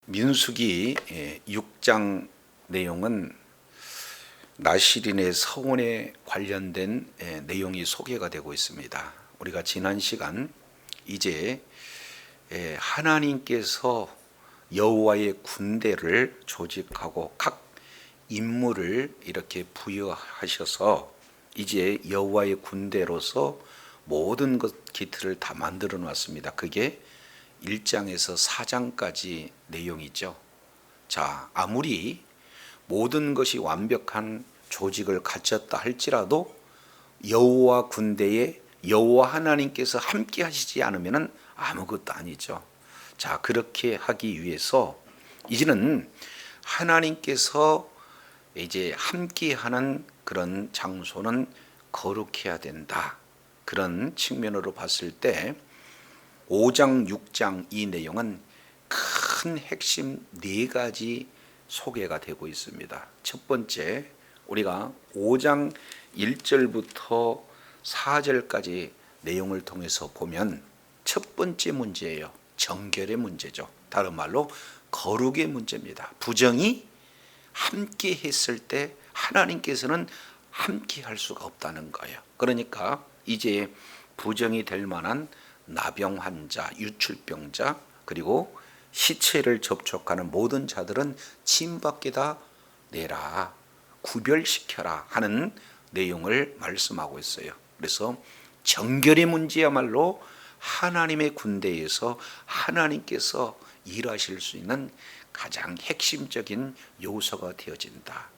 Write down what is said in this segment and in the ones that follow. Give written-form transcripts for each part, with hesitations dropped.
민수기 6장 내용은 나시린의 서원에 관련된 내용이 소개가 되고 있습니다. 우리가 지난 시간 이제 하나님께서 여호와의 군대를 조직하고 각 임무를 이렇게 부여하셔서 이제 여호와의 군대로서 모든 것 기틀을 다 만들어 놨습니다. 그게 1장에서 4장까지 내용이죠. 자, 아무리 모든 것이 완벽한 조직을 갖췄다 할지라도 여호와 군대에 여호와 하나님께서 함께 하시지 않으면 아무것도 아니죠. 자, 그렇게 하기 위해서 이제는 하나님께서 이제 함께 하는 그런 장소는 거룩해야 된다. 그런 측면으로 봤을 때 5장, 6장 이 내용은 큰 핵심 4가지 소개가 되고 있습니다. 첫 번째, 우리가 5장 1절부터 4절까지 내용을 통해서 보면 첫 번째 문제예요. 정결의 문제죠. 다른 말로 거룩의 문제입니다. 부정이 함께 했을 때 하나님께서는 함께 할 수가 없다는 거예요. 그러니까 이제 부정이 될 만한 나병 환자, 유출병자, 그리고 시체를 접촉하는 모든 자들은 진 밖에다 내라, 구별시켜라 하는 내용을 말씀하고 있어요. 그래서 정결의 문제야말로 하나님의 군대에서 하나님께서 일하실 수 있는 가장 핵심적인 요소가 되어진다.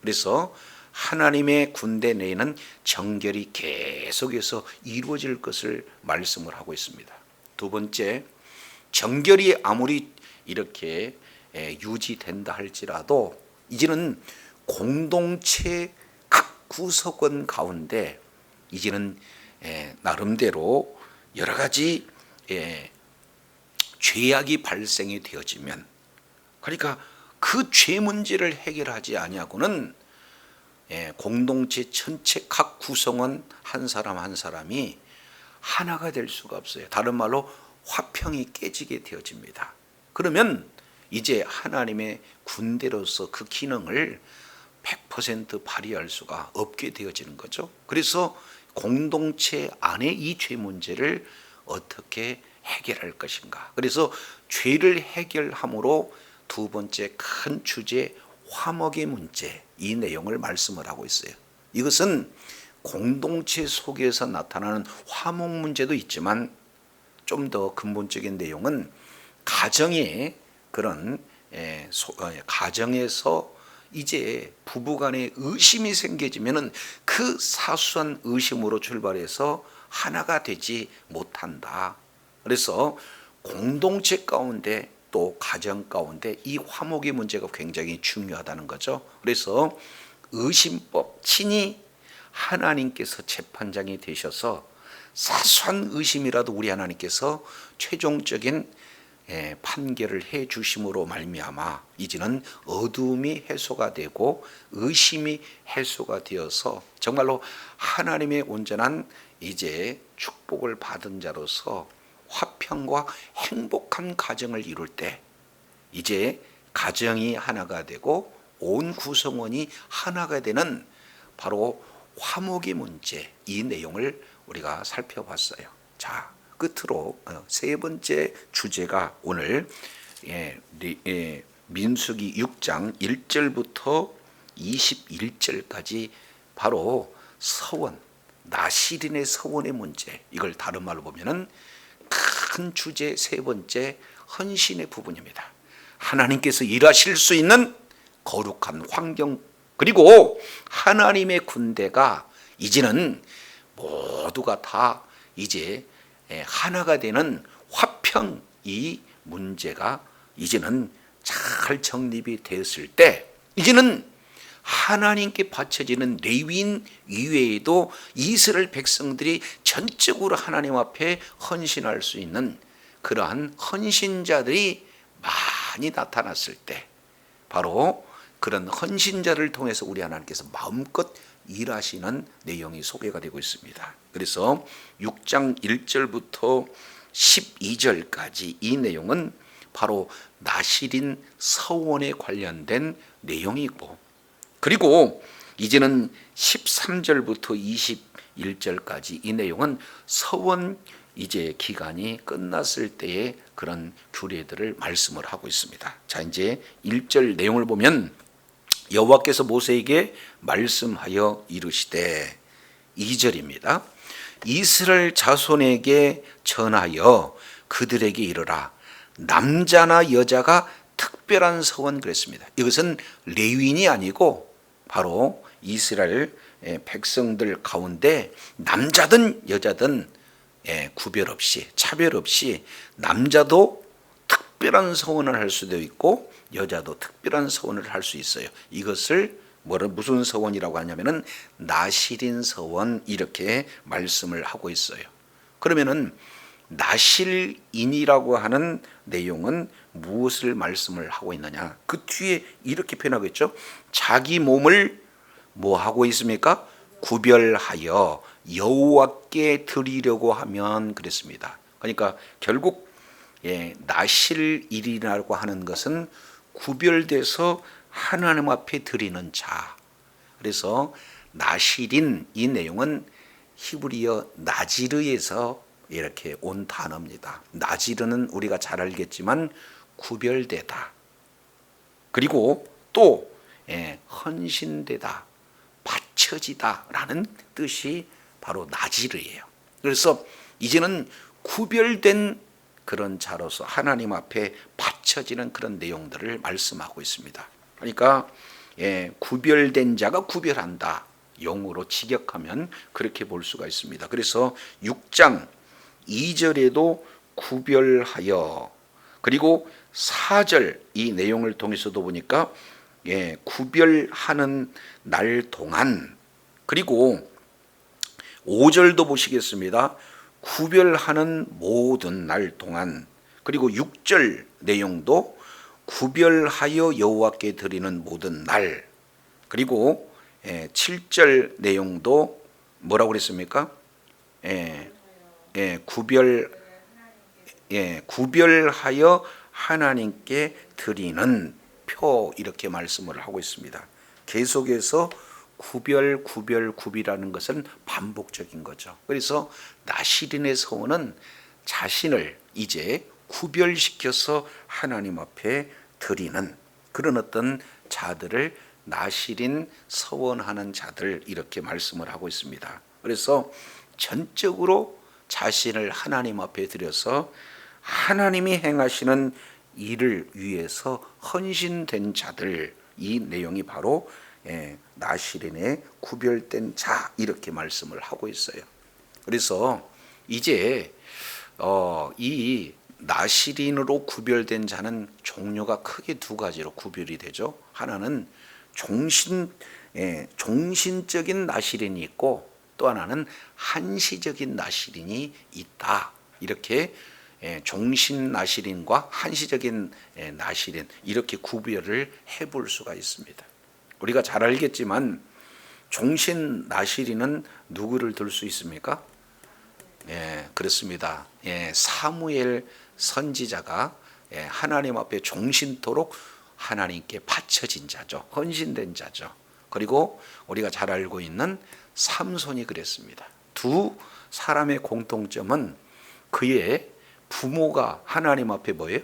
그래서 하나님의 군대 내에는 정결이 계속해서 이루어질 것을 말씀을 하고 있습니다. 두 번째, 정결이 아무리 이렇게 유지된다 할지라도 이제는 공동체 각 구석원 가운데 이제는 나름대로 여러 가지 죄악이 발생이 되어지면, 그러니까 그 죄 문제를 해결하지 아니하고는 공동체 전체 각 구성원 한 사람 한 사람이 하나가 될 수가 없어요. 다른 말로 화평이 깨지게 되어집니다. 그러면 이제 하나님의 군대로서 그 기능을 100% 발휘할 수가 없게 되어지는 거죠. 그래서 공동체 안에 이 죄 문제를 어떻게 해결할 것인가. 그래서 죄를 해결함으로 두 번째 큰 주제, 화목의 문제, 이 내용을 말씀을 하고 있어요. 이것은 공동체 속에서 나타나는 화목 문제도 있지만 좀 더 근본적인 내용은 가정의 그런 가정에서 이제 부부간에 의심이 생겨지면은 그 사소한 의심으로 출발해서 하나가 되지 못한다. 그래서 공동체 가운데 또 가정 가운데 이 화목의 문제가 굉장히 중요하다는 거죠. 그래서 의심법, 친히 하나님께서 재판장이 되셔서 사소한 의심이라도 우리 하나님께서 최종적인 판결을 해 주심으로 말미암아 이제는 어두움이 해소가 되고 의심이 해소가 되어서 정말로 하나님의 온전한 이제 축복을 받은 자로서 화평과 행복한 가정을 이룰 때 이제 가정이 하나가 되고 온 구성원이 하나가 되는 바로 화목의 문제, 이 내용을 우리가 살펴봤어요. 자, 끝으로 세 번째 주제가 오늘 민수기 6장 1절부터 21절까지 바로 서원, 나시린의 서원의 문제, 이걸 다른 말로 보면은 큰 주제 세 번째, 헌신의 부분입니다. 하나님께서 일하실 수 있는 거룩한 환경, 그리고 하나님의 군대가 이제는 모두가 다 이제 하나가 되는 화평, 이 문제가 이제는 잘 정립이 되었을 때 이제는 하나님께 바쳐지는 레위인 이외에도 이스라엘 백성들이 전적으로 하나님 앞에 헌신할 수 있는 그러한 헌신자들이 많이 나타났을 때 바로 그런 헌신자를 통해서 우리 하나님께서 마음껏 일하시는 내용이 소개가 되고 있습니다. 그래서 6장 1절부터 12절까지 이 내용은 바로 나실인 서원에 관련된 내용이고, 그리고 이제는 13절부터 21절까지 이 내용은 서원 이제 기간이 끝났을 때의 그런 규례들을 말씀을 하고 있습니다. 자, 이제 1절 내용을 보면 여호와께서 모세에게 말씀하여 이르시되, 2절입니다. 이스라엘 자손에게 전하여 그들에게 이르라. 남자나 여자가 특별한 서원, 그랬습니다. 이것은 레위인이 아니고 바로 이스라엘 백성들 가운데 남자든 여자든 구별 없이, 차별 없이 남자도 특별한 서원을 할 수도 있고 여자도 특별한 서원을 할 수 있어요. 이것을 무슨 서원이라고 하냐면은 나실인 서원, 이렇게 말씀을 하고 있어요. 그러면은 나실인이라고 하는 내용은 무엇을 말씀을 하고 있느냐? 그 뒤에 이렇게 표현하고 있죠. 자기 몸을 뭐 하고 있습니까? 구별하여 여호와께 드리려고 하면, 그랬습니다. 그러니까 결국 나실일이라고 하는 것은 구별돼서 하나님 앞에 드리는 자. 그래서 나실인, 이 내용은 히브리어 나지르에서 이렇게 온 단어입니다. 나지르는 우리가 잘 알겠지만 구별되다, 그리고 또 헌신되다, 바쳐지다 라는 뜻이 바로 나지르예요. 그래서 이제는 구별된 그런 자로서 하나님 앞에 바쳐지는 그런 내용들을 말씀하고 있습니다. 그러니까 구별된 자가 구별한다, 용어로 직역하면 그렇게 볼 수가 있습니다. 그래서 6장 2절에도 구별하여, 그리고 4절 이 내용을 통해서도 보니까 구별하는 날 동안, 그리고 5절도 보시겠습니다. 구별하는 모든 날 동안, 그리고 6절 내용도 구별하여 여호와께 드리는 모든 날, 그리고 7절 내용도 뭐라고 그랬습니까? 구별하여 하나님께 드리는 표, 이렇게 말씀을 하고 있습니다. 계속해서 구별이라는 것은 반복적인 거죠. 그래서 나실인의 서원은 자신을 이제 구별시켜서 하나님 앞에 드리는 그런 어떤 자들을 나실인 서원하는 자들, 이렇게 말씀을 하고 있습니다. 그래서 전적으로 자신을 하나님 앞에 드려서 하나님이 행하시는 일을 위해서 헌신된 자들, 이 내용이 바로 나실인의 구별된 자, 이렇게 말씀을 하고 있어요. 그래서 이제 이 나실인으로 구별된 자는 종류가 크게 두 가지로 구별이 되죠. 하나는 종신적인 나실인이 있고, 또 하나는 한시적인 나실인이 있다. 이렇게 종신 나실인과 한시적인 나실인, 이렇게 구별을 해볼 수가 있습니다. 우리가 잘 알겠지만 종신 나실인은 누구를 들 수 있습니까? 그렇습니다. 사무엘 선지자가 하나님 앞에 종신토록 하나님께 바쳐진 자죠. 헌신된 자죠. 그리고 우리가 잘 알고 있는 삼손이 그랬습니다. 두 사람의 공통점은 그의 부모가 하나님 앞에 뭐예요?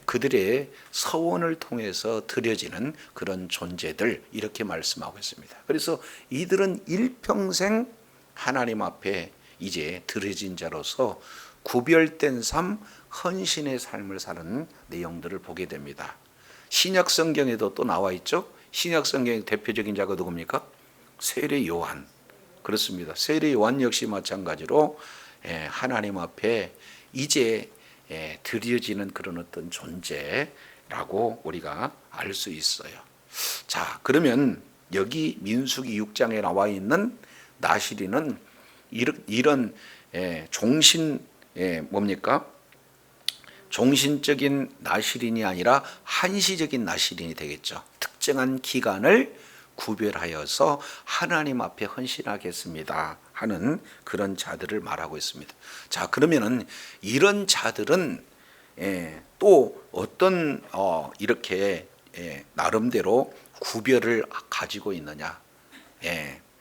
그들의 서원을 통해서 드려지는 그런 존재들, 이렇게 말씀하고 있습니다. 그래서 이들은 일평생 하나님 앞에 이제 드려진 자로서 구별된 삶, 헌신의 삶을 사는 내용들을 보게 됩니다. 신약 성경에도 또 나와 있죠. 신약 성경의 대표적인 자가 누굽니까? 세례 요한. 그렇습니다. 세례 요한 역시 마찬가지로 하나님 앞에 이제 드려지는 그런 어떤 존재라고 우리가 알 수 있어요. 자, 그러면 여기 민수기 6장에 나와 있는 나실인은 이런 종신 뭡니까? 종신적인 나실인이 아니라 한시적인 나실인이 되겠죠. 특정한 기간을 구별하여서 하나님 앞에 헌신하겠습니다 하는 그런 자들을 말하고 있습니다. 자, 그러면은 이런 자들은 또 어떤 이렇게 나름대로 구별을 가지고 있느냐,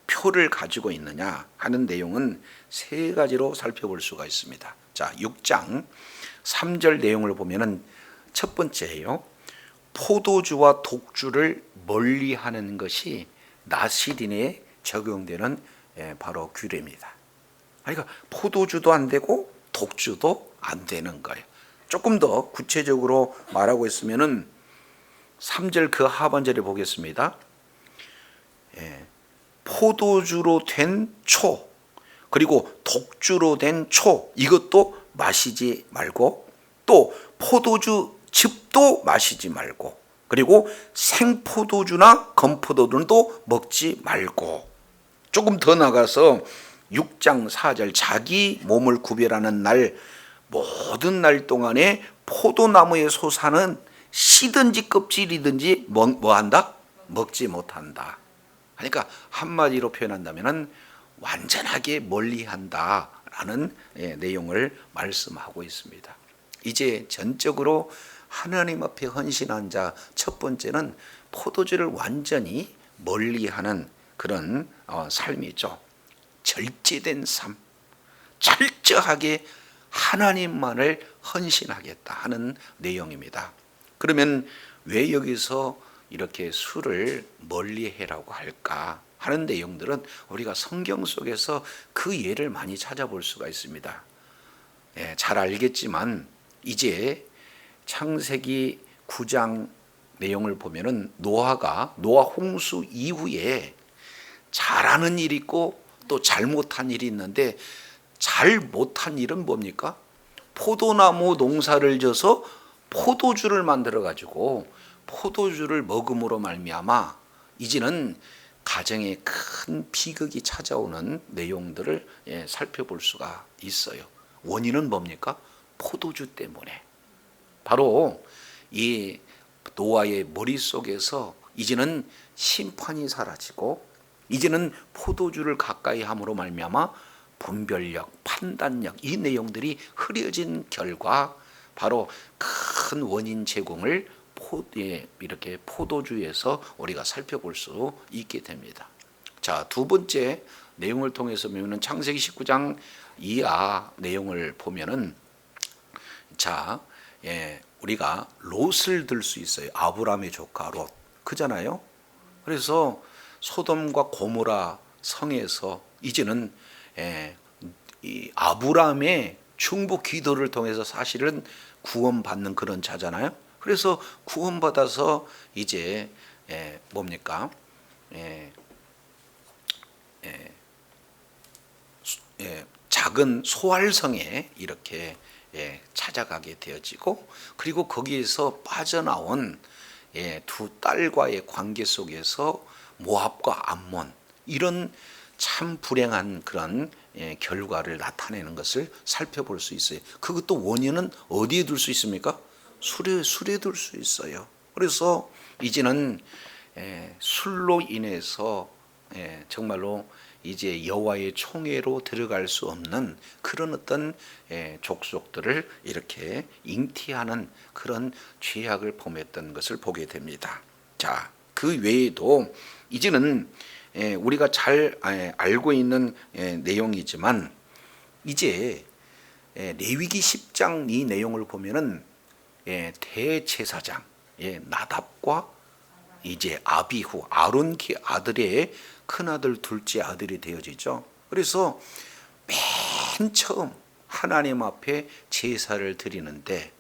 표를 가지고 있느냐 하는 내용은 세 가지로 살펴볼 수가 있습니다. 자, 6장 3절 내용을 보면은 첫 번째예요. 포도주와 독주를 멀리하는 것이 나시린에 적용되는 바로 규례입니다. 그러니까 포도주도 안 되고 독주도 안 되는 거예요. 조금 더 구체적으로 말하고 있으면은 3절 그 하반절에 보겠습니다. 포도주로 된 초, 그리고 독주로 된 초, 이것도 마시지 말고, 또 포도주 즙도 마시지 말고, 그리고 생포도주나 건포도주도 먹지 말고, 조금 더 나가서 6장 4절 자기 몸을 구별하는 날, 모든 날 동안에 포도나무의 솟아는 씨든지 껍질이든지 뭐한다? 먹지 못한다. 그러니까 한마디로 표현한다면 완전하게 멀리한다라는 내용을 말씀하고 있습니다. 이제 전적으로 하나님 앞에 헌신한 자 첫 번째는 포도주를 완전히 멀리하는 그런 삶이죠. 절제된 삶, 철저하게 하나님만을 헌신하겠다 하는 내용입니다. 그러면 왜 여기서 이렇게 술을 멀리해라고 할까 하는 내용들은 우리가 성경 속에서 그 예를 많이 찾아볼 수가 있습니다. 잘 알겠지만 이제 창세기 9장 내용을 보면은 노아 홍수 이후에 잘하는 일이 있고 또 잘못한 일이 있는데, 잘못한 일은 뭡니까? 포도나무 농사를 져서 포도주를 만들어 가지고 포도주를 먹음으로 말미암아 이제는 가정에 큰 비극이 찾아오는 내용들을 살펴볼 수가 있어요. 원인은 뭡니까? 포도주 때문에. 바로 이 노아의 머릿속에서 이제는 심판이 사라지고 이제는 포도주를 가까이 함으로 말미암아 분별력, 판단력, 이 내용들이 흐려진 결과 바로 큰 원인 제공을 이렇게 포도주에서 우리가 살펴볼 수 있게 됩니다. 자, 두 번째 내용을 통해서 보면 창세기 19장 이하 내용을 보면은, 자, 우리가 롯을 들 수 있어요. 아브라함의 조카 롯, 그잖아요. 그래서 소돔과 고모라 성에서 이제는 이 아브라함의 중보 기도를 통해서 사실은 구원받는 그런 자잖아요. 그래서 구원받아서 이제 뭡니까? 작은 소알성에 이렇게 찾아가게 되어지고, 그리고 거기에서 빠져나온 두 딸과의 관계 속에서 모압과 암몬, 이런 참 불행한 그런 결과를 나타내는 것을 살펴볼 수 있어요. 그것도 원인은 어디에 둘 수 있습니까? 술에 둘 수 있어요. 그래서 이제는 술로 인해서 정말로 이제 여호와의 총회로 들어갈 수 없는 그런 어떤 족속들을 이렇게 잉티하는 그런 죄악을 범했던 것을 보게 됩니다. 자, 그 외에도 이제는 우리가 잘 알고 있는 내용이지만, 이제 레위기 10장 이 내용을 보면은 대제사장 나답과 이제 아비후 아론 아들의 큰아들 둘째 아들이 되어지죠. 그래서 맨 처음 하나님 앞에 제사를 드리는데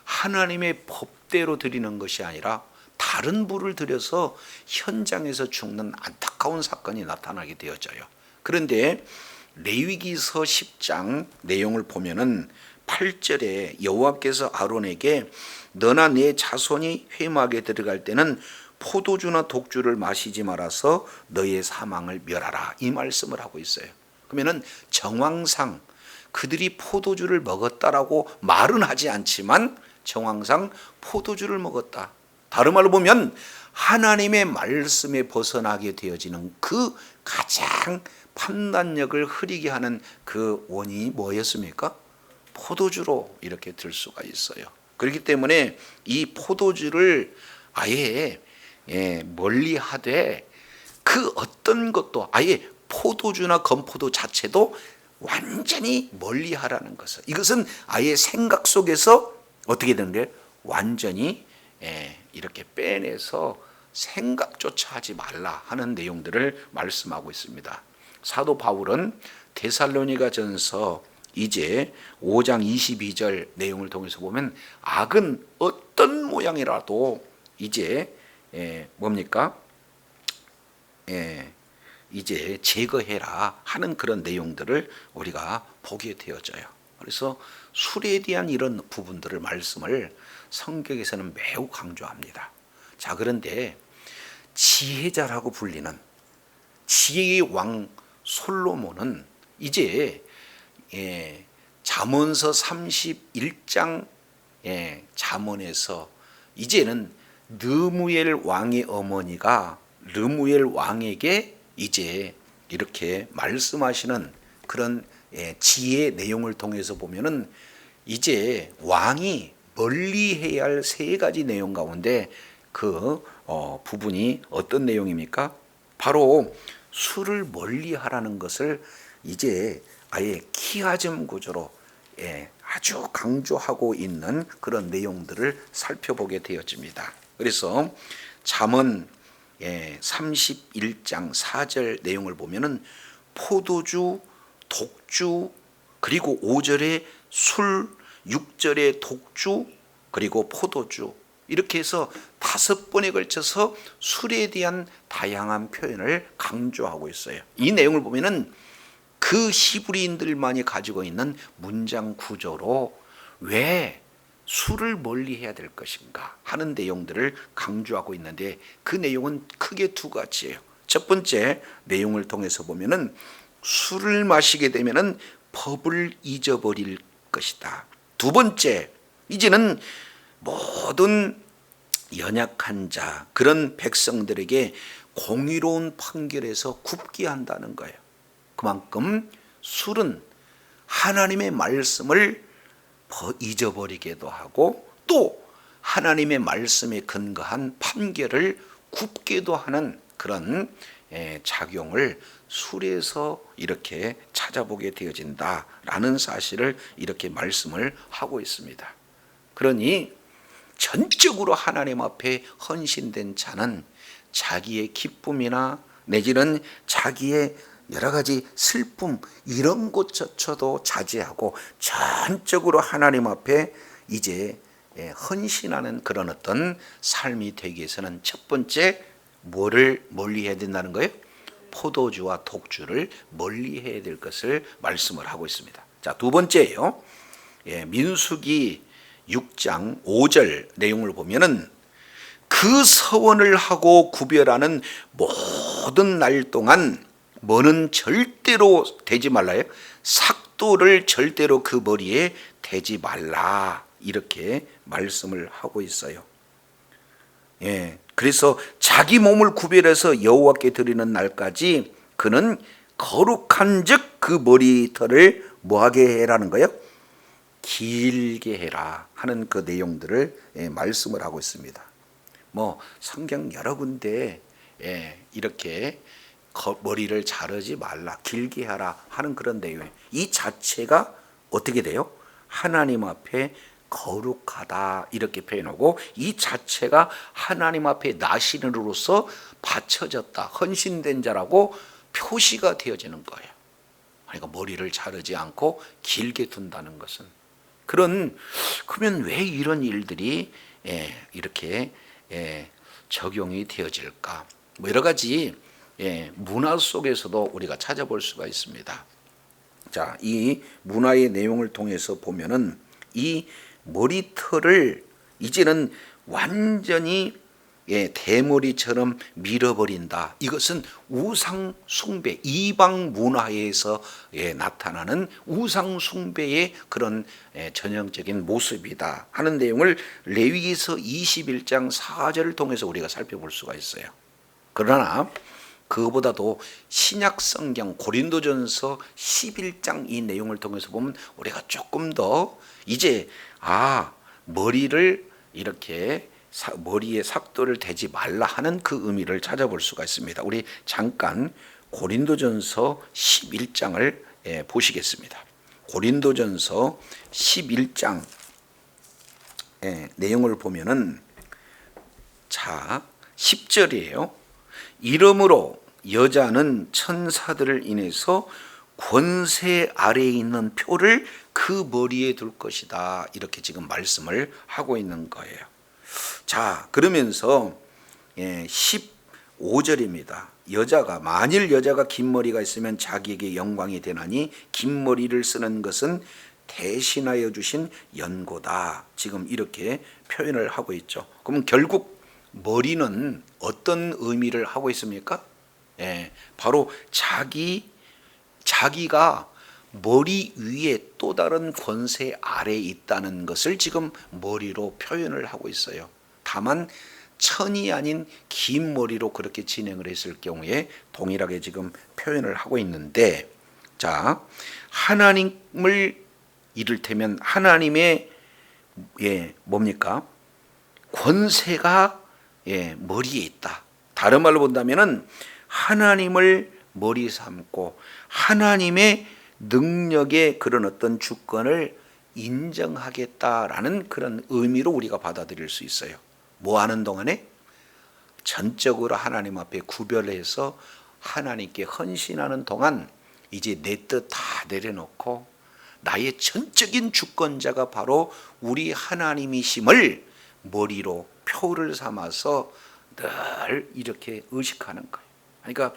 하나님의 법대로 드리는 것이 아니라 다른 불을 들여서 현장에서 죽는 안타까운 사건이 나타나게 되어져요. 그런데 레위기서 10장 내용을 보면은 8절에 여호와께서 아론에게 너나 네 자손이 회막에 들어갈 때는 포도주나 독주를 마시지 말아서 너의 사망을 멸하라, 이 말씀을 하고 있어요. 그러면은 정황상 그들이 포도주를 먹었다라고 말은 하지 않지만 정황상 포도주를 먹었다. 다른 말로 보면 하나님의 말씀에 벗어나게 되어지는 그 가장 판단력을 흐리게 하는 그 원인이 뭐였습니까? 포도주로 이렇게 들 수가 있어요. 그렇기 때문에 이 포도주를 아예 멀리하되 그 어떤 것도 아예 포도주나 건포도 자체도 완전히 멀리하라는 것을, 이것은 아예 생각 속에서 어떻게 되는 거예요? 완전히 이렇게 빼내서 생각조차 하지 말라 하는 내용들을 말씀하고 있습니다. 사도 바울은 데살로니가전서 이제 5장 22절 내용을 통해서 보면 악은 어떤 모양이라도 이제 뭡니까? 이제 제거해라 하는 그런 내용들을 우리가 보게 되어져요. 그래서 술에 대한 이런 부분들을 말씀을 성경에서는 매우 강조합니다. 자, 그런데 지혜자라고 불리는 지혜의 왕 솔로몬은 이제 잠언서 31장 잠언에서 이제는 느무엘 왕의 어머니가 르무엘 왕에게 이제 이렇게 말씀하시는 그런 지혜의 내용을 통해서 보면은 이제 왕이 멀리해야 할 세 가지 내용 가운데 그 부분이 어떤 내용입니까? 바로 술을 멀리하라는 것을 이제 아예 키아즘 구조로 아주 강조하고 있는 그런 내용들을 살펴보게 되어집니다. 그래서 잠언 31장 4절 내용을 보면은 포도주, 독주, 그리고 5절에 술, 6절에 독주, 그리고 포도주, 이렇게 해서 5번에 걸쳐서 술에 대한 다양한 표현을 강조하고 있어요. 이 내용을 보면은 그 히브리인들만이 가지고 있는 문장 구조로 왜 술을 멀리해야 될 것인가 하는 내용들을 강조하고 있는데, 그 내용은 크게 두 가지예요. 첫 번째 내용을 통해서 보면은 술을 마시게 되면은 법을 잊어버릴 것이다. 두 번째, 이제는 모든 연약한 자, 그런 백성들에게 공의로운 판결에서 굽게 한다는 거예요. 그만큼 술은 하나님의 말씀을 잊어버리게도 하고 또 하나님의 말씀에 근거한 판결을 굽게도 하는 그런 작용을 술에서 이렇게 찾아보게 되어진다라는 사실을 이렇게 말씀을 하고 있습니다. 그러니 전적으로 하나님 앞에 헌신된 자는 자기의 기쁨이나 내지는 자기의 여러 가지 슬픔 이런 것조차도 자제하고 전적으로 하나님 앞에 이제 헌신하는 그런 어떤 삶이 되기 위해서는 첫 번째 뭐를 멀리해야 된다는 거예요? 포도주와 독주를 멀리해야 될 것을 말씀을 하고 있습니다. 자, 두 번째예요. 민수기 6장 5절 내용을 보면은 그 서원을 하고 구별하는 모든 날 동안 뭐는 절대로 대지 말라요. 삭도를 절대로 그 머리에 대지 말라, 이렇게 말씀을 하고 있어요. 그래서 자기 몸을 구별해서 여호와께 드리는 날까지 그는 거룩한즉 그 머리털을 뭐하게 해라는 거예요? 길게 해라 하는 그 내용들을 말씀을 하고 있습니다. 뭐 성경 여러 군데 이렇게 머리를 자르지 말라, 길게 하라 하는 그런 내용, 이 자체가 어떻게 돼요? 하나님 앞에 거룩하다 이렇게 표현하고, 이 자체가 하나님 앞에 나신으로서 바쳐졌다, 헌신된 자라고 표시가 되어지는 거예요. 그러니까 머리를 자르지 않고 길게 둔다는 것은 그러면 왜 이런 일들이 이렇게 적용이 되어질까? 뭐 여러 가지 문화 속에서도 우리가 찾아볼 수가 있습니다. 자, 이 문화의 내용을 통해서 보면은 이 머리털을 이제는 완전히 대머리처럼 밀어버린다. 이것은 우상 숭배, 이방 문화에서 나타나는 우상 숭배의 그런 전형적인 모습이다 하는 내용을 레위기서 21장 4절을 통해서 우리가 살펴볼 수가 있어요. 그러나 그거보다도 신약 성경 고린도전서 11장 이 내용을 통해서 보면 우리가 조금 더 이제 머리를 이렇게 머리에 삭도를 대지 말라 하는 그 의미를 찾아볼 수가 있습니다. 우리 잠깐 고린도전서 11장을 보시겠습니다. 고린도전서 11장 내용을 보면은 자 10절이에요. 이러므로 여자는 천사들을 인해서 권세 아래에 있는 표를 그 머리에 둘 것이다. 이렇게 지금 말씀을 하고 있는 거예요. 자, 그러면서 15절입니다. 만일 여자가 긴 머리가 있으면 자기에게 영광이 되나니 긴 머리를 쓰는 것은 대신하여 주신 연고다. 지금 이렇게 표현을 하고 있죠. 그러면 결국 머리는 어떤 의미를 하고 있습니까? 바로 자기가 머리 위에 또 다른 권세 아래에 있다는 것을 지금 머리로 표현을 하고 있어요. 다만 천이 아닌 긴 머리로 그렇게 진행을 했을 경우에 동일하게 지금 표현을 하고 있는데, 자, 하나님을 이를테면 하나님의 뭡니까? 권세가 머리에 있다. 다른 말로 본다면은 하나님을 머리 삼고 하나님의 능력의 그런 어떤 주권을 인정하겠다라는 그런 의미로 우리가 받아들일 수 있어요. 뭐 하는 동안에? 전적으로 하나님 앞에 구별해서 하나님께 헌신하는 동안 이제 내 뜻 다 내려놓고 나의 전적인 주권자가 바로 우리 하나님이심을 머리로 표를 삼아서 늘 이렇게 의식하는 거예요. 그러니까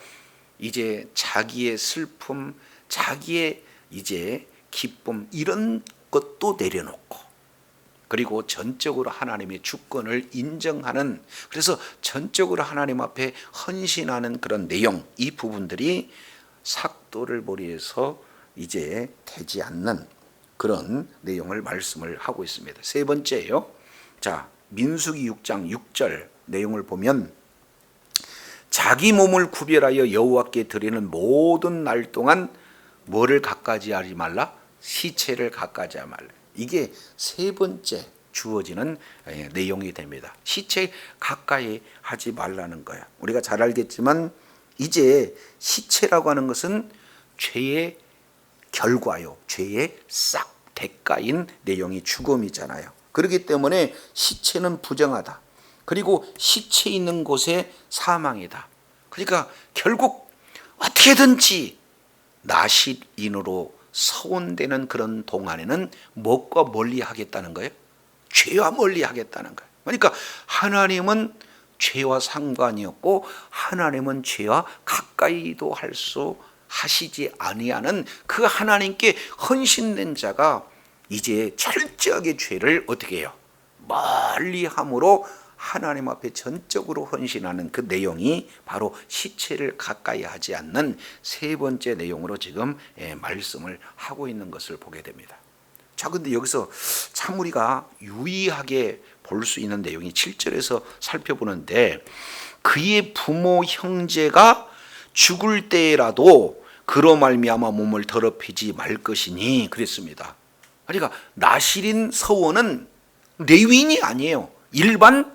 이제 자기의 슬픔, 자기의 이제 기쁨 이런 것도 내려놓고, 그리고 전적으로 하나님의 주권을 인정하는, 그래서 전적으로 하나님 앞에 헌신하는 그런 내용, 이 부분들이 삭도를 머리에서 이제 되지 않는 그런 내용을 말씀을 하고 있습니다. 세 번째예요. 자, 민수기 6장 6절 내용을 보면 자기 몸을 구별하여 여호와께 드리는 모든 날 동안 뭐를 갖가지 하지 말라? 시체를 갖가지 하지 말라. 이게 세 번째 주어지는 내용이 됩니다. 시체 가까이 하지 말라는 거야. 우리가 잘 알겠지만 이제 시체라고 하는 것은 죄의 결과요, 죄의 싹 대가인 내용이 죽음이잖아요. 그렇기 때문에 시체는 부정하다. 그리고 시체 있는 곳에 사망이다. 그러니까 결국 어떻게든지 나시린으로 서원되는 그런 동안에는 무엇과 멀리 하겠다는 거예요? 죄와 멀리 하겠다는 거예요. 그러니까 하나님은 죄와 상관이 없고 하나님은 죄와 가까이도 하시지 아니하는 그 하나님께 헌신된 자가 이제 철저하게 죄를 어떻게 해요? 멀리 함으로 하나님 앞에 전적으로 헌신하는 그 내용이 바로 시체를 가까이 하지 않는 세 번째 내용으로 지금 말씀을 하고 있는 것을 보게 됩니다. 자, 근데 여기서 참 우리가 유의하게 볼 수 있는 내용이 7절에서 살펴보는데, 그의 부모 형제가 죽을 때라도 그로 말미암아 몸을 더럽히지 말 것이니 그랬습니다. 그러니까 나시린 서원은 레위인이 아니에요. 일반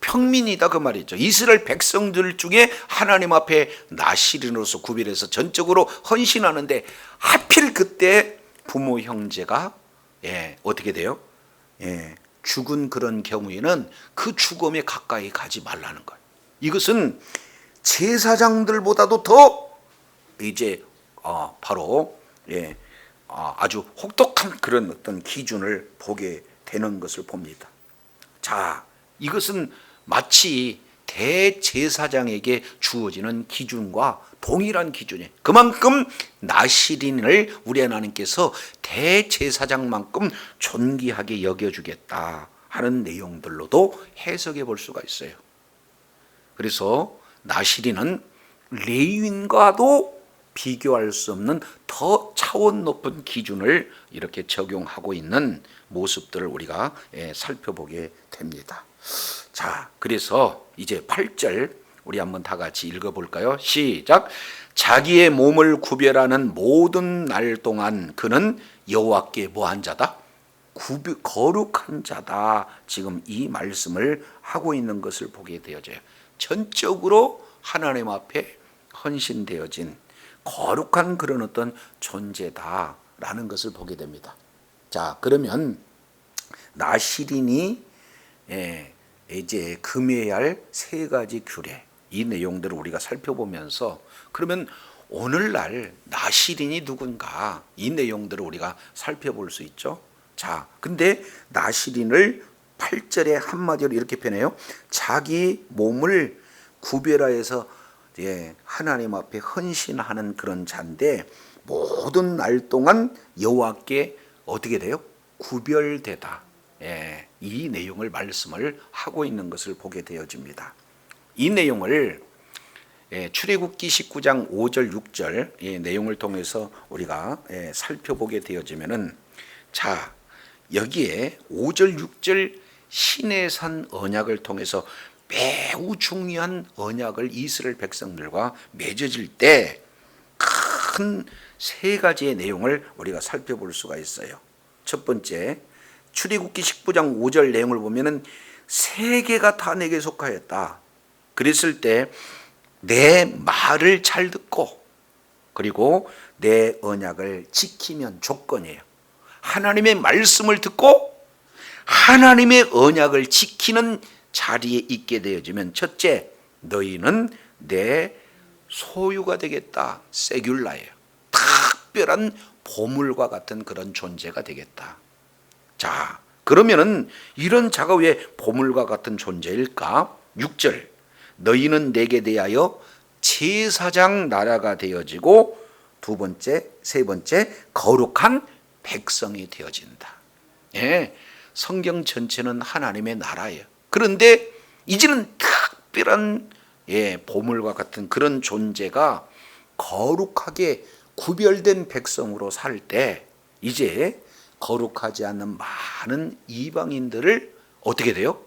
평민이다 그 말이죠. 이스라엘 백성들 중에 하나님 앞에 나시린으로서 구별해서 전적으로 헌신하는데 하필 그때 부모 형제가 어떻게 돼요? 죽은 그런 경우에는 그 죽음에 가까이 가지 말라는 거예요. 이것은 제사장들보다도 더 이제 바로 아주 혹독한 그런 어떤 기준을 보게 되는 것을 봅니다. 자, 이것은 마치 대제사장에게 주어지는 기준과 동일한 기준이에요. 그만큼 나시린을 우리 하나님께서 대제사장만큼 존귀하게 여겨주겠다 하는 내용들로도 해석해 볼 수가 있어요. 그래서 나시린은 레위인과도 비교할 수 없는 더 차원 높은 기준을 이렇게 적용하고 있는 모습들을 우리가 살펴보게 됩니다. 자, 그래서 이제 8절 우리 한번 다 같이 읽어볼까요? 시작. 자기의 몸을 구별하는 모든 날 동안 그는 여호와께 뭐한 자다? 거룩한 자다. 지금 이 말씀을 하고 있는 것을 보게 되어져요. 전적으로 하나님 앞에 헌신되어진 거룩한 그런 어떤 존재다라는 것을 보게 됩니다. 자, 그러면 나시린이 이제 금해야 할 세 가지 규례, 이 내용들을 우리가 살펴보면서 그러면 오늘날 나시린이 누군가 이 내용들을 우리가 살펴볼 수 있죠. 자, 근데 나시린을 8절에 한마디로 이렇게 표현해요. 자기 몸을 구별하여서 하나님 앞에 헌신하는 그런 자인데 모든 날 동안 여호와께 어떻게 돼요? 구별되다. 이 내용을 말씀을 하고 있는 것을 보게 되어집니다. 이 내용을 출애굽기 19장 5절 6절 내용을 통해서 우리가 살펴보게 되어지면은, 자, 여기에 5절 6절 시내산 언약을 통해서 매우 중요한 언약을 이스라엘 백성들과 맺어질 때 큰 세 가지의 내용을 우리가 살펴볼 수가 있어요. 첫 번째, 출애굽기 19장 5절 내용을 보면은 세계가 다 내게 속하였다. 그랬을 때 내 말을 잘 듣고 그리고 내 언약을 지키면 조건이에요. 하나님의 말씀을 듣고 하나님의 언약을 지키는 자리에 있게 되어지면, 첫째, 너희는 내 소유가 되겠다. 세귤라예요. 특별한 보물과 같은 그런 존재가 되겠다. 자, 그러면은 이런 자가 왜 보물과 같은 존재일까? 6절, 너희는 내게 대하여 제사장 나라가 되어지고, 두 번째, 세 번째, 거룩한 백성이 되어진다. 성경 전체는 하나님의 나라예요. 그런데 이제는 특별한 보물과 같은 그런 존재가 거룩하게 구별된 백성으로 살 때 이제 거룩하지 않는 많은 이방인들을 어떻게 돼요?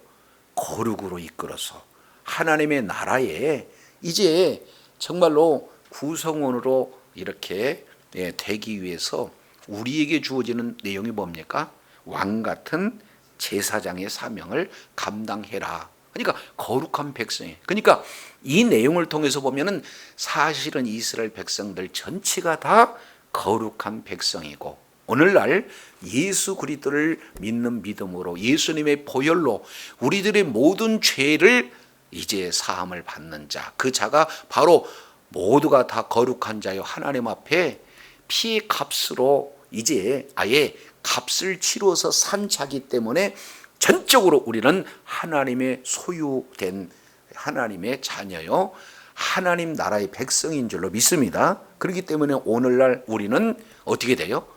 거룩으로 이끌어서 하나님의 나라에 이제 정말로 구성원으로 이렇게 되기 위해서 우리에게 주어지는 내용이 뭡니까? 왕 같은 제사장의 사명을 감당해라. 그러니까 거룩한 백성이. 그러니까 이 내용을 통해서 보면은 사실은 이스라엘 백성들 전체가 다 거룩한 백성이고, 오늘날 예수 그리스도를 믿는 믿음으로 예수님의 보혈로 우리들의 모든 죄를 이제 사함을 받는 자, 그 자가 바로 모두가 다 거룩한 자요 하나님 앞에 피의 값으로 이제 아예 값을 치러서 산 자기 때문에 전적으로 우리는 하나님의 소유된 하나님의 자녀요 하나님 나라의 백성인 줄로 믿습니다. 그렇기 때문에 오늘날 우리는 어떻게 돼요?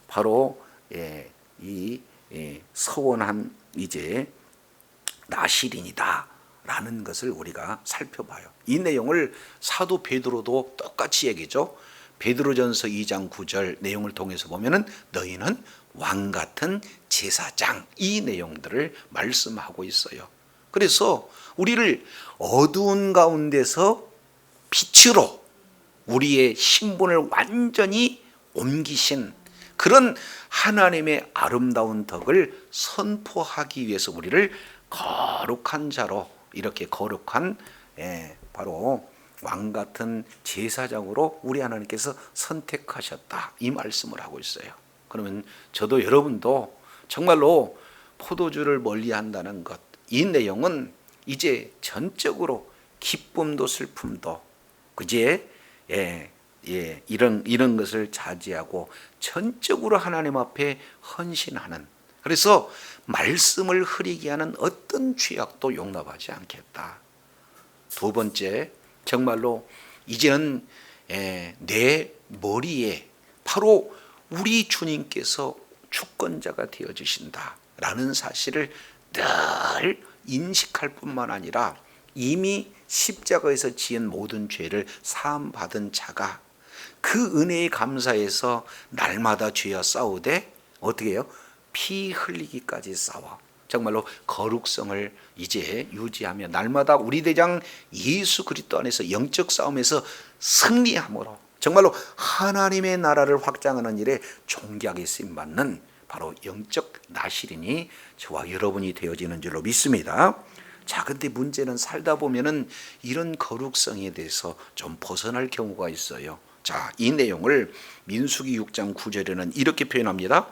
바로 이 서원한 이제 나시린이다 라는 것을 우리가 살펴봐요. 이 내용을 사도 베드로도 똑같이 얘기죠. 베드로전서 2장 9절 내용을 통해서 보면은 너희는 왕 같은 제사장, 이 내용들을 말씀하고 있어요. 그래서 우리를 어두운 가운데서 빛으로 우리의 신분을 완전히 옮기신 그런 하나님의 아름다운 덕을 선포하기 위해서 우리를 거룩한 자로, 이렇게 거룩한 바로 왕 같은 제사장으로 우리 하나님께서 선택하셨다, 이 말씀을 하고 있어요. 그러면 저도 여러분도 정말로 포도주를 멀리한다는 것, 이 내용은 이제 전적으로 기쁨도 슬픔도 그제 이런 것을 자제하고 전적으로 하나님 앞에 헌신하는, 그래서 말씀을 흐리게 하는 어떤 죄악도 용납하지 않겠다. 두 번째, 정말로 이제는 내 머리에 바로 우리 주님께서 주권자가 되어주신다라는 사실을 늘 인식할 뿐만 아니라 이미 십자가에서 지은 모든 죄를 사함받은 자가 그 은혜에 감사해서 날마다 죄와 싸우되 어떻게 해요? 피 흘리기까지 싸워 정말로 거룩성을 이제 유지하며 날마다 우리 대장 예수 그리스도 안에서 영적 싸움에서 승리함으로 정말로 하나님의 나라를 확장하는 일에 존귀하게 쓰임받는 바로 영적 나실인이 저와 여러분이 되어지는 줄로 믿습니다. 자, 근데 문제는 살다 보면은 이런 거룩성에 대해서 좀 벗어날 경우가 있어요. 자, 이 내용을 민수기 6장 9절에는 이렇게 표현합니다.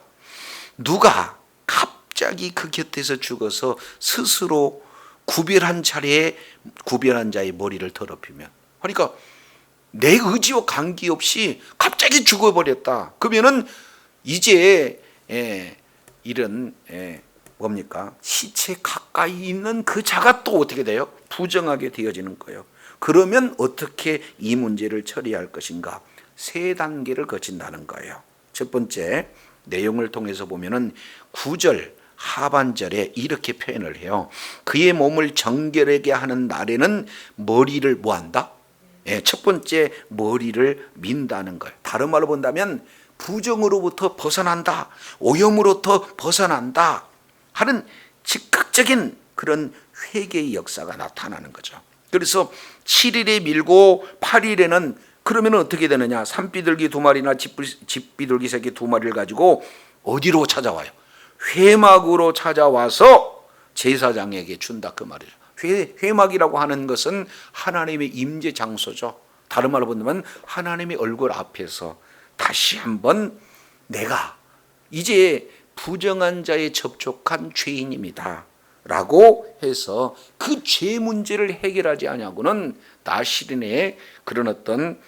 누가 갑자기 그 곁에서 죽어서 스스로 구별한 차례에 구별한 자의 머리를 더럽히면, 그러니까 내 의지와 관계없이 갑자기 죽어버렸다. 그러면은 이제 이런 뭡니까? 시체 가까이 있는 그 자가 또 어떻게 돼요? 부정하게 되어지는 거예요. 그러면 어떻게 이 문제를 처리할 것인가? 세 단계를 거친다는 거예요. 첫 번째 내용을 통해서 보면은 9절 하반절에 이렇게 표현을 해요. 그의 몸을 정결하게 하는 날에는 머리를 뭐한다? 첫 번째 머리를 민다는 거예요. 다른 말로 본다면 부정으로부터 벗어난다, 오염으로부터 벗어난다 하는 즉각적인 그런 회개의 역사가 나타나는 거죠. 그래서 7일에 밀고 8일에는 그러면 어떻게 되느냐? 산비둘기 2마리나 집비둘기 새끼 2마리를 가지고 어디로 찾아와요? 회막으로 찾아와서 제사장에게 준다, 그 말이죠. 회막이라고 하는 것은 하나님의 임재 장소죠. 다른 말로 본다면 하나님의 얼굴 앞에서 다시 한번 내가 이제 부정한 자에 접촉한 죄인입니다 라고 해서 그 죄 문제를 해결하지 않냐고는 나실인의 그런 어떤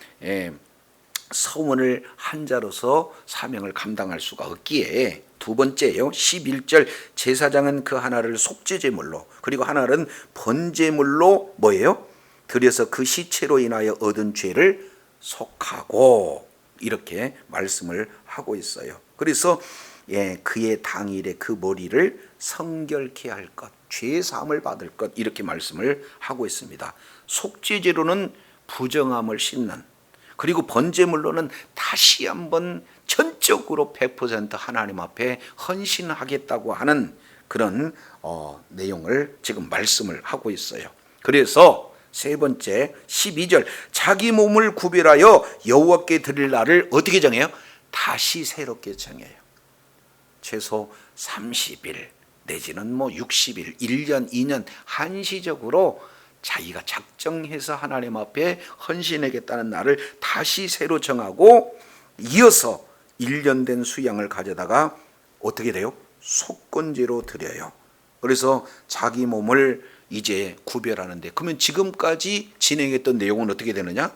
서원을 한 자로서 사명을 감당할 수가 없기에, 두 번째요, 11절 제사장은 그 하나를 속죄제물로 그리고 하나는 번제물로 뭐예요? 드려서 그 시체로 인하여 얻은 죄를 속하고 이렇게 말씀을 하고 있어요. 그래서 그의 당일에 그 머리를 성결케 할 것, 죄 사함을 받을 것, 이렇게 말씀을 하고 있습니다. 속죄제로는 부정함을 씻는, 그리고 번제물로는 다시 한번 전적으로 100% 하나님 앞에 헌신하겠다고 하는 그런 내용을 지금 말씀을 하고 있어요. 그래서 세 번째 12절 자기 몸을 구별하여 여호와께 드릴 날을 어떻게 정해요? 다시 새롭게 정해요. 최소 30일 내지는 60일, 1년, 2년 한시적으로 자기가 작정해서 하나님 앞에 헌신하겠다는 날을 다시 새로 정하고, 이어서 1년 된 수양을 가져다가 어떻게 돼요? 속건제로 드려요. 그래서 자기 몸을 이제 구별하는데, 그러면 지금까지 진행했던 내용은 어떻게 되느냐?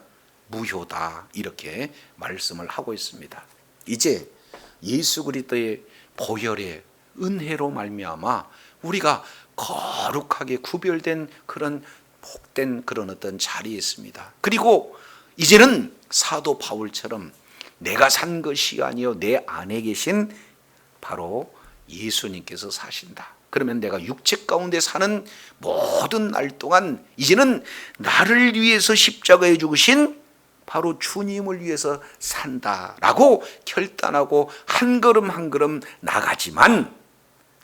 무효다, 이렇게 말씀을 하고 있습니다. 이제 예수 그리스도의 보혈의 은혜로 말미암아 우리가 거룩하게 구별된 그런 복된 그런 어떤 자리에 있습니다. 그리고 이제는 사도 바울처럼 내가 산 것이 아니요 내 안에 계신 바로 예수님께서 사신다. 그러면 내가 육체 가운데 사는 모든 날 동안 이제는 나를 위해서 십자가에 죽으신 바로 주님을 위해서 산다라고 결단하고 한 걸음 한 걸음 나가지만,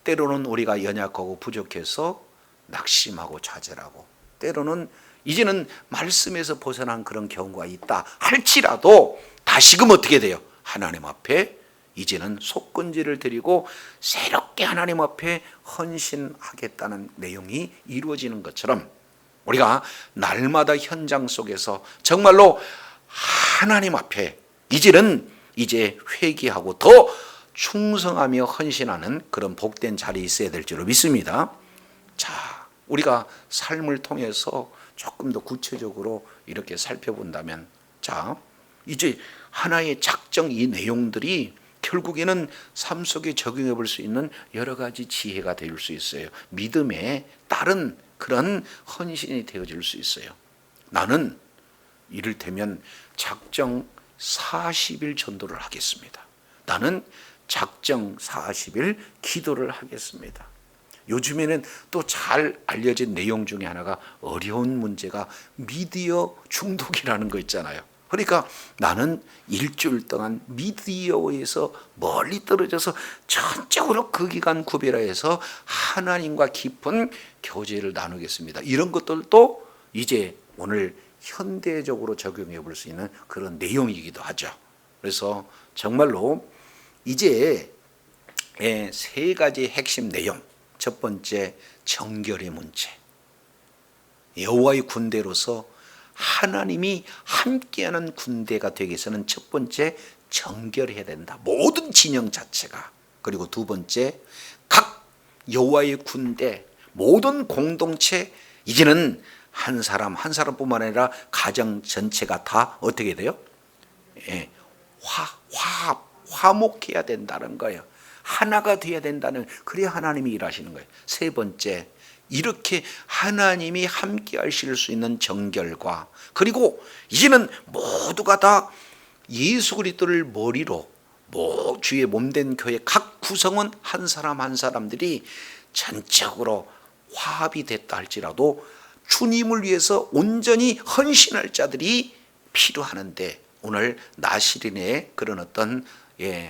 때로는 우리가 연약하고 부족해서 낙심하고 좌절하고, 때로는 이제는 말씀에서 벗어난 그런 경우가 있다 할지라도 다시금 어떻게 돼요? 하나님 앞에 이제는 속건제를 드리고 새롭게 하나님 앞에 헌신하겠다는 내용이 이루어지는 것처럼, 우리가 날마다 현장 속에서 정말로 하나님 앞에 이제 회개하고 더 충성하며 헌신하는 그런 복된 자리에 있어야 될 줄로 믿습니다. 자, 우리가 삶을 통해서 조금 더 구체적으로 이렇게 살펴본다면, 자, 이제 하나의 작정, 이 내용들이 결국에는 삶 속에 적용해 볼 수 있는 여러 가지 지혜가 될 수 있어요. 믿음에 따른 그런 헌신이 되어질 수 있어요. 나는 이를테면 작정 40일 전도를 하겠습니다. 나는 작정 40일 기도를 하겠습니다. 요즘에는 또 잘 알려진 내용 중에 하나가 어려운 문제가 미디어 중독이라는 거 있잖아요. 그러니까 나는 일주일 동안 미디어에서 멀리 떨어져서 전적으로 그 기간 구별해서 하나님과 깊은 교제를 나누겠습니다. 이런 것들도 이제 오늘 현대적으로 적용해 볼 수 있는 그런 내용이기도 하죠. 그래서 정말로 이제 세 가지 핵심 내용. 첫 번째, 정결의 문제. 여호와의 군대로서 하나님이 함께하는 군대가 되기 위해서는 첫 번째, 정결해야 된다. 모든 진영 자체가. 그리고 두 번째, 각 여호와의 군대, 모든 공동체, 이제는 한 사람 한 사람뿐만 아니라 가정 전체가 다 어떻게 돼요? 화목해야 된다는 거예요. 하나가 돼야 된다는, 그래야 하나님이 일하시는 거예요. 세 번째, 이렇게 하나님이 함께 하실 수 있는 정결과, 그리고 이제는 모두가 다 예수 그리스도를 머리로 주의 몸된 교회 각 구성원 한 사람 한 사람들이 전적으로 화합이 됐다 할지라도 주님을 위해서 온전히 헌신할 자들이 필요하는데, 오늘 나시린의 그런 어떤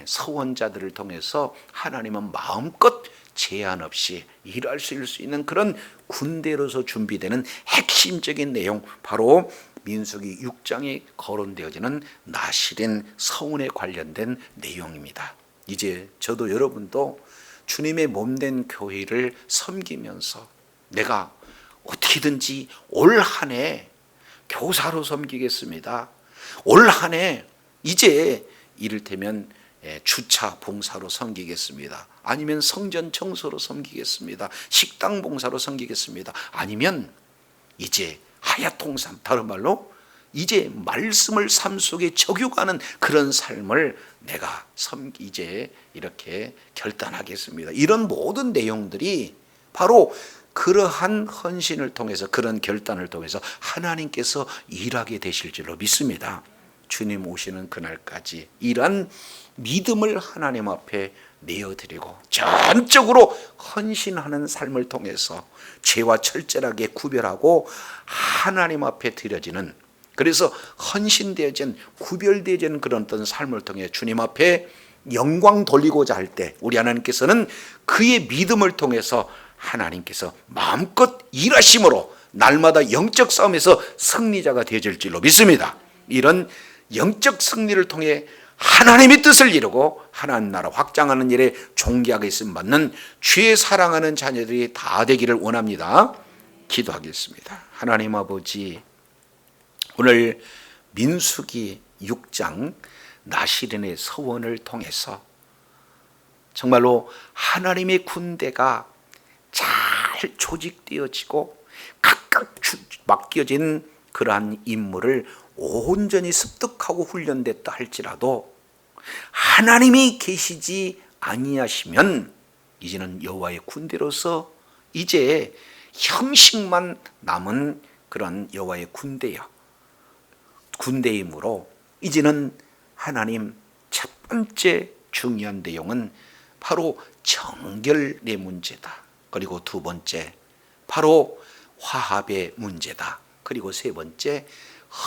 서원자들을 통해서 하나님은 마음껏 제한 없이 일할 수 있는 그런 군대로서 준비되는 핵심적인 내용, 바로 민수기 6장에 거론되어지는 나시린 서원에 관련된 내용입니다. 이제 저도 여러분도 주님의 몸된 교회를 섬기면서 내가 어떻게든지 올 한 해 교사로 섬기겠습니다. 올 한 해 이제 이를테면 주차 봉사로 섬기겠습니다. 아니면 성전 청소로 섬기겠습니다. 식당 봉사로 섬기겠습니다. 아니면 이제 하야통삼, 다른 말로 이제 말씀을 삶 속에 적용하는 그런 삶을 내가 이제 이렇게 결단하겠습니다. 이런 모든 내용들이 바로 그러한 헌신을 통해서, 그런 결단을 통해서 하나님께서 일하게 되실 줄로 믿습니다. 주님 오시는 그날까지 이러한 믿음을 하나님 앞에 내어드리고 전적으로 헌신하는 삶을 통해서 죄와 철저하게 구별하고 하나님 앞에 드려지는, 그래서 헌신되어진, 구별되어진 그런 어떤 삶을 통해 주님 앞에 영광 돌리고자 할 때 우리 하나님께서는 그의 믿음을 통해서 하나님께서 마음껏 일하심으로 날마다 영적 싸움에서 승리자가 되어질 줄로 믿습니다. 이런 영적 승리를 통해 하나님의 뜻을 이루고 하나님 나라 확장하는 일에 존귀하게 쓰임 받는 주의 사랑하는 자녀들이 다 되기를 원합니다. 기도하겠습니다. 하나님 아버지, 오늘 민수기 6장 나시린의 서원을 통해서 정말로 하나님의 군대가 잘 조직되어지고 각각 맡겨진 그러한 임무를 온전히 습득하고 훈련됐다 할지라도 하나님이 계시지 아니하시면 이제는 여호와의 군대로서 이제 형식만 남은 그런 여호와의 군대이므로 이제는 하나님 첫 번째 중요한 내용은 바로 정결의 문제다. 그리고 두 번째 바로 화합의 문제다. 그리고 세 번째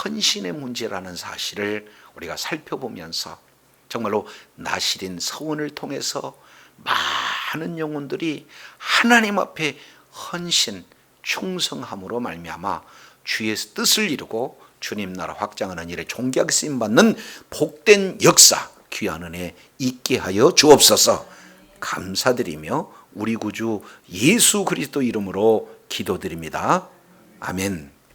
헌신의 문제라는 사실을 우리가 살펴보면서 정말로 나시린 서원을 통해서 많은 영혼들이 하나님 앞에 헌신, 충성함으로 말미암아 주의 뜻을 이루고 주님 나라 확장하는 일에 존귀하게 쓰임받는 복된 역사, 귀한 은혜 있게 하여 주옵소서. 감사드리며 우리 구주 예수 그리스도 이름으로 기도드립니다. 아멘.